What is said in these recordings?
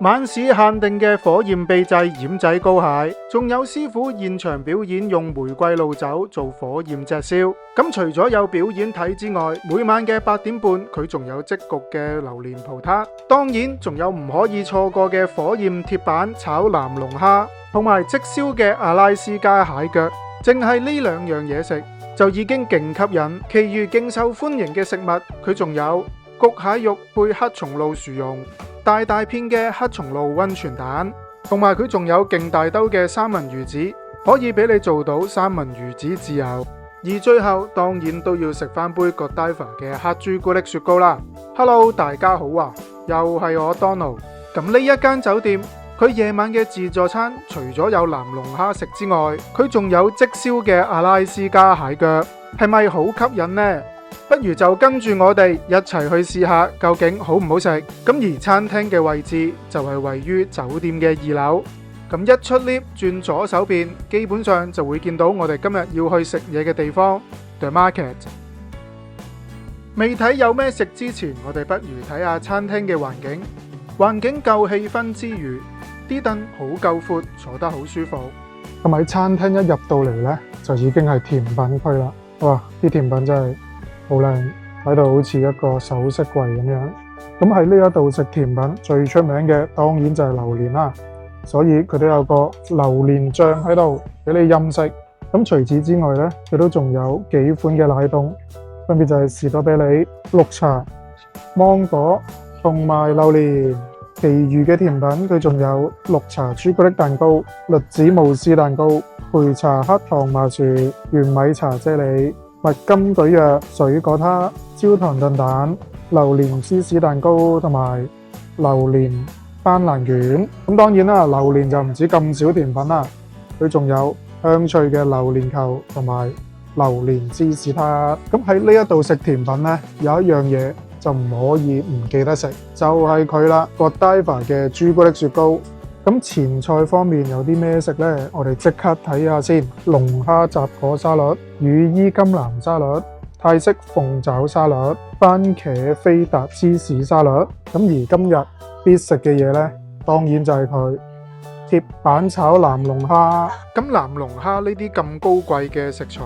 晚市限定嘅火焰秘製奄仔膏蟹，仲有師傅現場表演用玫瑰露酒做火焰隻燒。咁除咗有表演睇之外，每晚嘅8點半佢仲有即焗嘅榴蓮葡撻，當然仲有唔可以錯過嘅火焰鐵板炒南龍蝦，同埋即燒嘅阿拉斯加蟹腳。淨係呢兩樣嘢食就已經勁吸引，其餘勁受歡迎嘅食物佢仲有焗蟹肉配黑松露薯蓉，大片嘅黑松露溫泉蛋，同埋佢仲有勁大兜嘅三文魚子，可以俾你做到三文魚子自由。而最後當然都要食翻杯 Godiva 嘅黑朱古力雪糕啦。Hello， 大家好啊，又係我 Donald。咁呢一間酒店，佢夜晚嘅自助餐除咗有南龍蝦食之外，佢仲有即燒嘅阿拉斯加蟹腳，係咪好吸引呢？不如就跟住我哋一齊去試下究竟好唔好食。咁而餐廳嘅位置就係位於酒店嘅2樓。咁一出 lift 轉左手邊，基本上就會見到我哋今日要去食嘢嘅地方 The Market。 未睇有咩食之前，我哋不如睇下餐廳嘅環境。環境夠氣氛之餘，啲凳好夠闊，坐得好舒服。咁喺餐廳一入到嚟呢，就已經係甜品區啦。哇，啲甜品真係好靚，睇到好似一個首飾櫃咁樣。咁喺呢一度食甜品最出名嘅當然就係榴蓮啦，所以佢都有個榴蓮醬喺度俾你任食。咁除此之外呢，佢都仲有幾款嘅奶凍，分別就係士多啤梨、綠茶、芒果同埋榴蓮。其餘嘅甜品佢仲有綠茶朱古力蛋糕、栗子慕斯蛋糕、焙茶黑糖麻薯、原米茶啫喱、蜜金蒟蒻、水果撻、焦糖燉蛋、榴蓮芝士蛋糕同埋榴蓮班蘭卷。咁當然啦，榴蓮就唔止咁少甜品啦，佢仲有香脆嘅榴蓮球同埋榴蓮芝士撻。咁喺呢一度食甜品呢，有一樣嘢就唔可以唔記得食，就係佢啦，Godiva 嘅朱古力雪糕。咁前菜方面有啲咩食呢？我哋即刻睇下先。龍蝦雜果沙律、羽衣甘藍沙律、泰式鳳爪沙律、番茄菲達芝士沙律。咁而今日必食嘅嘢呢，當然就係佢鐵板炒南龍蝦。咁南龍蝦呢啲咁高貴嘅食材，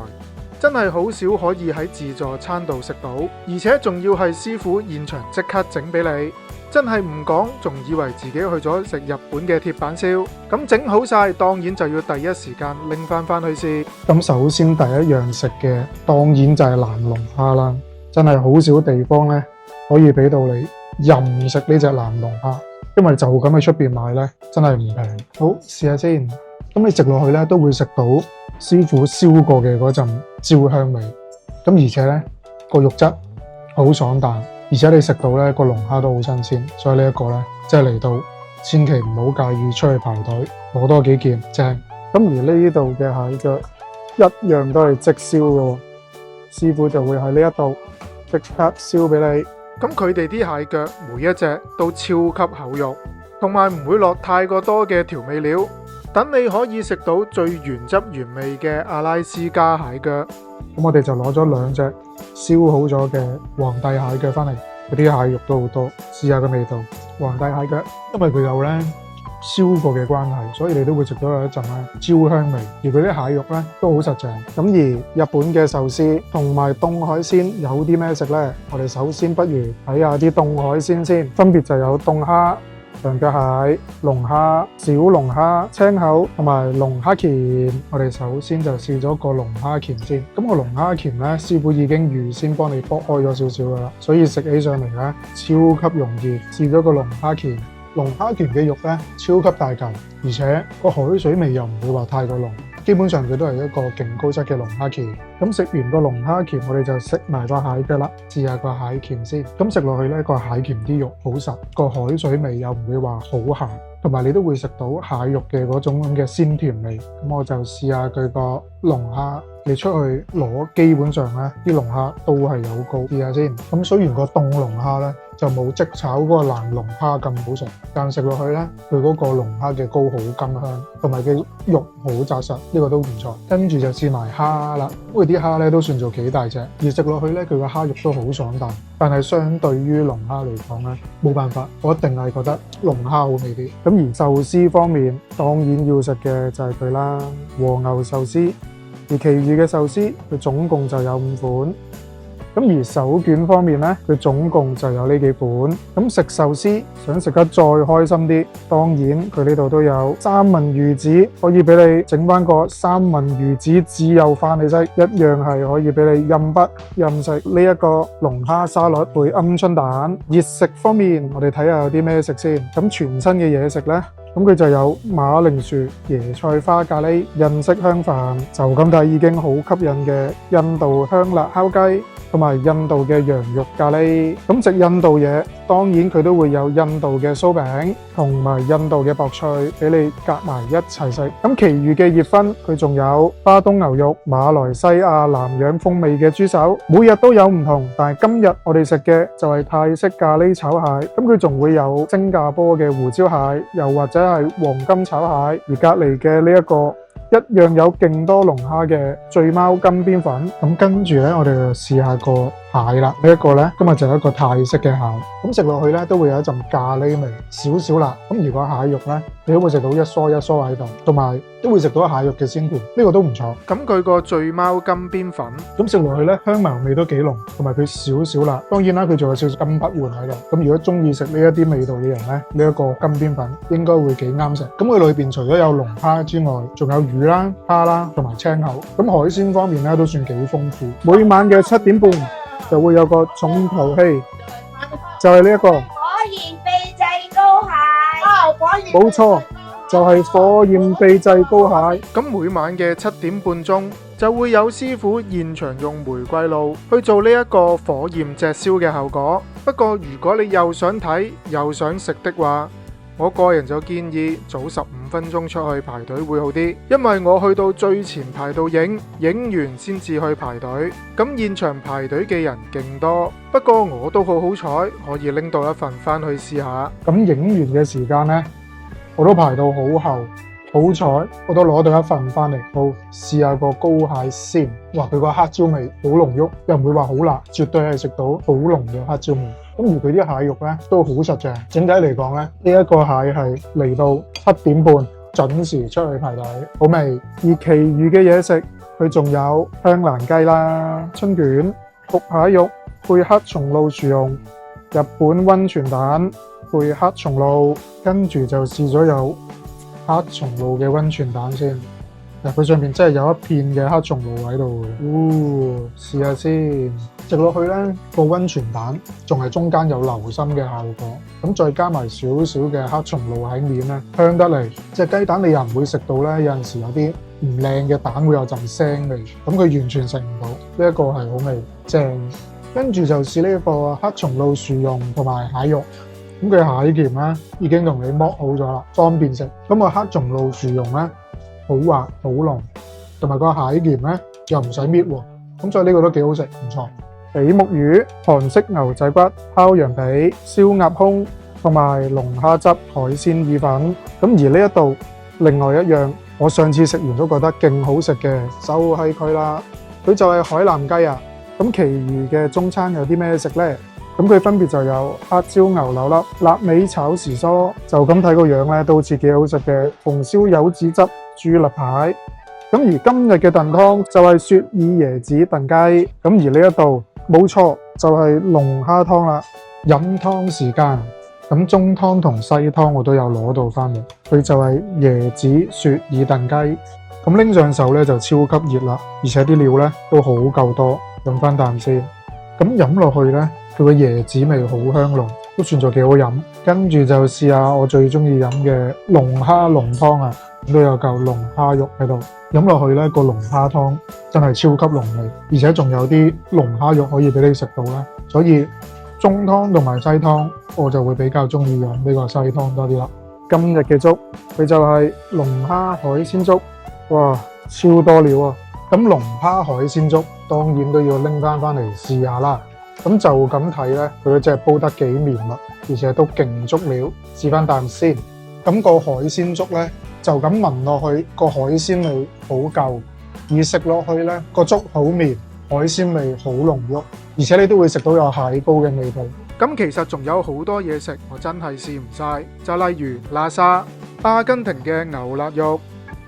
真係好少可以喺自助餐度食到，而且仲要係師傅現場即刻整俾你，真係唔講仲以為自己去咗食日本嘅鐵板燒。咁整好晒，當然就要第一時間拎翻去試。咁首先第一樣食嘅當然就係南龍蝦啦，真係好少地方呢可以俾到你任食呢隻南龍蝦，因為就咁喺出邊買呢，真係唔平。好，試下先。咁你食落去呢，都會食到師傅燒過嘅嗰陣焦香味，咁而且呢個肉質好爽彈，而且你食到呢個龍蝦都好新鮮，所以呢一個呢，即係嚟到千祈唔好介意出去排隊攞多幾件正。咁而呢度嘅蟹腳一樣都係即燒嘅，師傅就會喺呢一度即刻燒俾你。咁佢哋啲蟹腳每一隻都超級厚肉，同埋唔會落太過多嘅調味料，等你可以食到最原汁原味嘅阿拉斯加蟹腳。咁我哋就攞咗2隻燒好咗嘅皇帝蟹腳翻嚟，嗰啲蟹肉都好多，試下個味道。皇帝蟹腳因為佢有咧燒過嘅關係，所以你都會食到有一陣咧焦香味，而佢啲蟹肉咧都好實淨。咁而日本嘅壽司同埋凍海鮮有啲咩食呢？我哋首先不如睇下啲凍海鮮先，分別就有凍蝦、長腳蟹、龍蝦、小龍蝦、青口同埋龍蝦鉗。我哋首先就試咗個龍蝦鉗先。咁個龍蝦鉗咧，師傅已經預先幫你剝開咗少少噶啦，所以食起上嚟咧超級容易。試咗個龍蝦鉗，龍蝦鉗嘅肉咧超級大嚿，而且個海水味又唔會話太過濃。基本上佢都係一個勁高質嘅龍蝦鉗。咁食完個龍蝦鉗，我哋就食埋個蟹腳啦，試下個蟹鉗先。咁食落去呢個蟹鉗啲肉好實，個海水味又唔會話好鹹，同埋你都會食到蟹肉嘅嗰種咁嘅鮮甜味。咁我就試下佢個龍蝦你出去攞，基本上咧啲龍蝦都係有膏。試下先。咁雖然個凍龍蝦咧就冇即炒嗰個冷龍蝦咁好食，但食落去咧佢嗰個龍蝦嘅膏好甘香，同埋嘅肉好紮實，呢個都唔錯。跟住就試埋蝦啦，因為啲蝦咧都算做幾大隻，而食落去咧佢個蝦肉都好爽彈。但係相對於龍蝦嚟講咧，冇辦法，我一定係覺得龍蝦好味啲。咁而壽司方面，當然要食嘅就係佢啦，和牛壽司。而其餘嘅壽司，佢總共就有5款。咁而手卷方面咧，佢總共就有呢幾款。咁食壽司想食得再開心啲，當然佢呢度都有三文魚子，可以俾你整翻個三文魚子自由飯嚟食，一樣係可以俾你任筆任食呢一個龍蝦沙律配鵪鶉蛋。熱食方面，我哋睇下有啲咩食先。咁全新嘅嘢食咧。咁佢就有馬鈴薯、椰菜花咖喱、印式香飯，就咁睇已經好吸引嘅印度香辣烤雞，同埋印度嘅羊肉咖喱。咁食印度嘢，當然佢都會有印度嘅酥餅同埋印度嘅薄脆俾你夾埋一齊食。咁其餘嘅熱葷，佢仲有巴東牛肉、馬來西亞南洋風味嘅豬手，每日都有唔同。但係今日我哋食嘅就係泰式咖喱炒蟹，咁佢仲會有新加坡嘅胡椒蟹，又或者係黃金炒蟹，而隔離嘅呢一個一樣有勁多龍蝦嘅醉貓金邊粉。咁跟住咧，我哋就試下個蟹啦。呢一個咧，今日就係一個泰式嘅蟹。咁食落去咧，都會有一陣咖喱味，少少辣。咁如果蟹肉咧，你都會食到一梳一梳喺度，同埋都會食到蟹肉嘅鮮甜，呢個都唔錯。咁佢個醉貓金邊粉，咁食落去咧，香茅味都幾濃，同埋佢少少辣。當然啦，佢仲有少少金不換喺度。咁如果中意食呢一啲味道嘅人咧，呢一個金邊粉應該會幾啱食。咁佢裏邊除咗有龍蝦之外，仲有魚啦、蝦啦，同埋青口。咁海鮮方面咧都算幾豐富。每晚嘅7點半就會有個重頭戲，就係呢一個火焰秘製膏蟹。冇錯，就係火焰秘製膏蟹。咁每晚嘅7點半鐘就會有師傅現場用玫瑰露去做呢一個火焰炙燒嘅效果。不過如果你又想睇又想食的話，我個人就建議早15分鐘出去排隊會好啲，因為我去到最前排到影完先至去排隊。咁現場排隊嘅人勁多，不過我都好彩可以拎到一份翻去試下。咁影完嘅時間呢，我都排到好後，好彩我都攞到一份翻嚟。好，試下個膏蟹先。哇，佢個黑椒味好濃郁，又唔會話好辣，絕對係食到好濃嘅黑椒味。咁而佢啲蟹肉咧都好實淨。整體嚟講咧，呢一個蟹係嚟到7點半準時出去排隊，好味。而其餘嘅嘢食，佢仲有香蘭雞啦、春卷、焗蟹肉配黑松露薯蓉、日本溫泉蛋配黑松露，跟住就試咗有黑松露嘅溫泉蛋先。嗱，佢上面真係有一片嘅黑松露喺度嘅。試下先。食落去咧，個溫泉蛋仲係中間有流心嘅效果，咁再加埋少少嘅黑松露喺面咧，香得嚟。隻雞蛋你又唔會食到咧，有陣時有啲唔靚嘅蛋會有陣腥味，咁佢完全食唔到。呢一個係好味正。跟住就試呢一個黑松露薯蓉同埋蟹肉，咁佢蟹鉗咧已經同你剝好咗啦，方便食。咁個黑松露薯蓉咧好滑好濃，同埋個蟹鉗咧又唔使搣喎，咁所以呢個都幾好食，唔錯。比目魚、韓式牛仔骨、烤羊髀、燒鴨胸同埋龍蝦汁海鮮意粉。咁而呢一度另外一樣，我上次食完都覺得勁好食嘅，就係佢啦。佢就係海南雞啊。咁其餘嘅中餐有啲咩食呢？咁佢分別就有黑椒牛柳粒、臘味炒時蔬，就咁睇個樣咧都好似幾好食嘅。紅燒柚子汁豬肋排。咁而今日嘅燉湯就係雪耳椰子燉雞。咁而呢一度冇錯，就係龍蝦湯啦。飲湯時間，咁中湯同西湯我都有攞到翻嚟。佢就係椰子雪耳燉雞。咁拎上手咧就超級熱啦，而且啲料咧都好夠多。飲翻啖先。咁飲落去咧，佢個椰子味好香濃，都算咗幾好飲。跟住就試下我最中意飲嘅龍蝦濃湯啊，都有嚿龍蝦肉喺度。飲落去咧，個龍蝦湯真係超級濃味，而且仲有啲龍蝦肉可以俾你食到啦。所以中湯同埋西湯，我就會比較中意飲呢個西湯多啲啦。今日嘅粥佢就係龍蝦海鮮粥，哇，超多料啊！咁龍蝦海鮮粥當然都要拎翻嚟試下啦。咁就咁睇呢，佢真係煲得幾綿密，而且都勁足料。試翻啖先。咁個海鮮粥呢，就咁聞落去個海鮮味好夠，而食落去呢個粥好綿，海鮮味好濃郁，而且你都會食到有蟹膏嘅味道。咁其實仲有好多嘢食，我真係試唔晒，就例如喇沙、阿根廷嘅牛肋肉，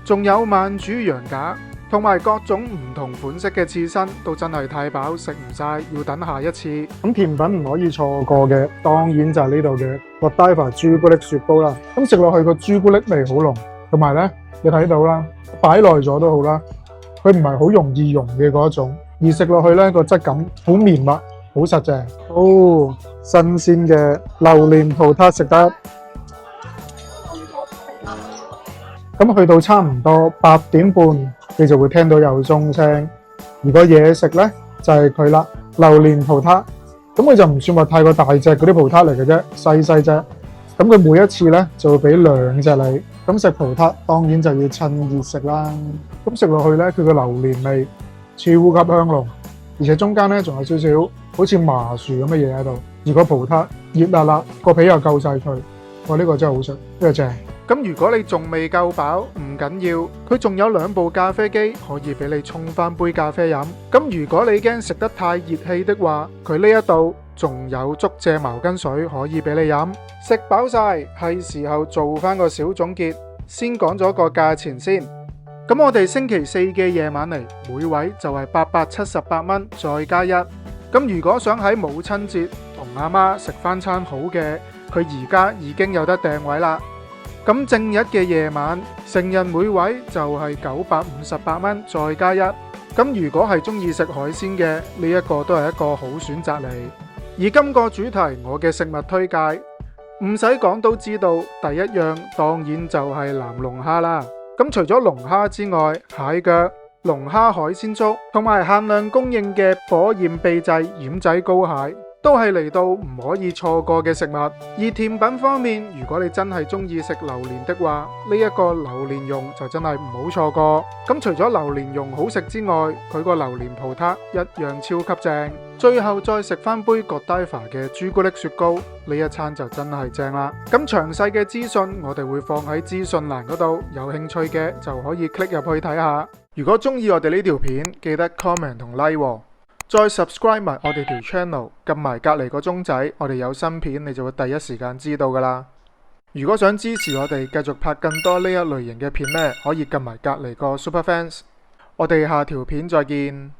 仲有慢煮羊架，同埋各種唔同款式嘅刺身，都真係太飽食唔晒，要等下一次。咁甜品唔可以錯過嘅，當然就係呢度嘅Godiva朱古力雪糕啦。咁食落去個朱古力味好濃，同埋呢，你睇到啦，擺耐咗都好啦，佢唔係好容易溶嘅嗰種，而食落去呢個質感好綿密，好實淨。哦，新鮮嘅榴蓮葡撻食得。咁去到差唔多8點半，你就會聽到有鐘聲。如果嘢食呢，就係佢啦，榴蓮葡撻。咁佢就唔算話太過大隻嗰啲葡撻嚟嘅啫，細細隻。咁佢每一次呢，就會俾2隻你。咁食葡撻當然就要趁熱食啦。咁食落去呢，佢個榴蓮味超級香濃，而且中間呢，仲有少少好似麻薯咁嘅嘢喺度。而個葡撻熱辣辣，個皮又夠細脆。哇！呢個真係好食，呢個正。咁如果你仲未夠飽，唔緊要，佢仲有2部咖啡機可以俾你沖翻杯咖啡飲。咁如果你驚食得太熱氣的話，佢呢一度仲有竹蔗茅根水可以俾你飲。食飽晒，係時候做翻個小總結，先講咗個價錢先。咁我哋星期四嘅夜晚嚟，每位就係878蚊再加1。咁如果想喺母親節同阿媽食翻餐好嘅，佢而家已經有得訂位啦。咁正日嘅夜晚，成人每位就係958蚊再加1。咁如果係中意食海鮮嘅，呢一個都係一個好選擇嚟。而今個主題我嘅食物推介，唔使講都知道，第一樣當然就係南龍蝦啦。咁除咗龍蝦之外，蟹腳、龍蝦海鮮粥同埋限量供應嘅火焰秘製奄仔膏蟹，都係嚟到唔可以錯過嘅食物。而甜品方面，如果你真係中意食榴蓮的話，呢一個榴蓮蓉就真係唔好錯過。咁除咗榴蓮蓉好食之外，佢個榴蓮葡撻一樣超級正。最後再食翻杯 Godiva 嘅朱古力雪糕，呢一餐就真係正啦。咁詳細嘅資訊我哋會放喺資訊欄嗰度，有興趣嘅就可以 click 入去睇下。如果中意我哋呢條片，記得 comment 同 like 喎。再 subscribe 埋我哋條 channel， 撳埋隔籬個鐘仔，我哋有新片你就會第一時間知道噶啦。如果想支持我哋繼續拍更多呢一類型嘅片呢，可以撳埋隔籬個 super fans。我哋下條片再見。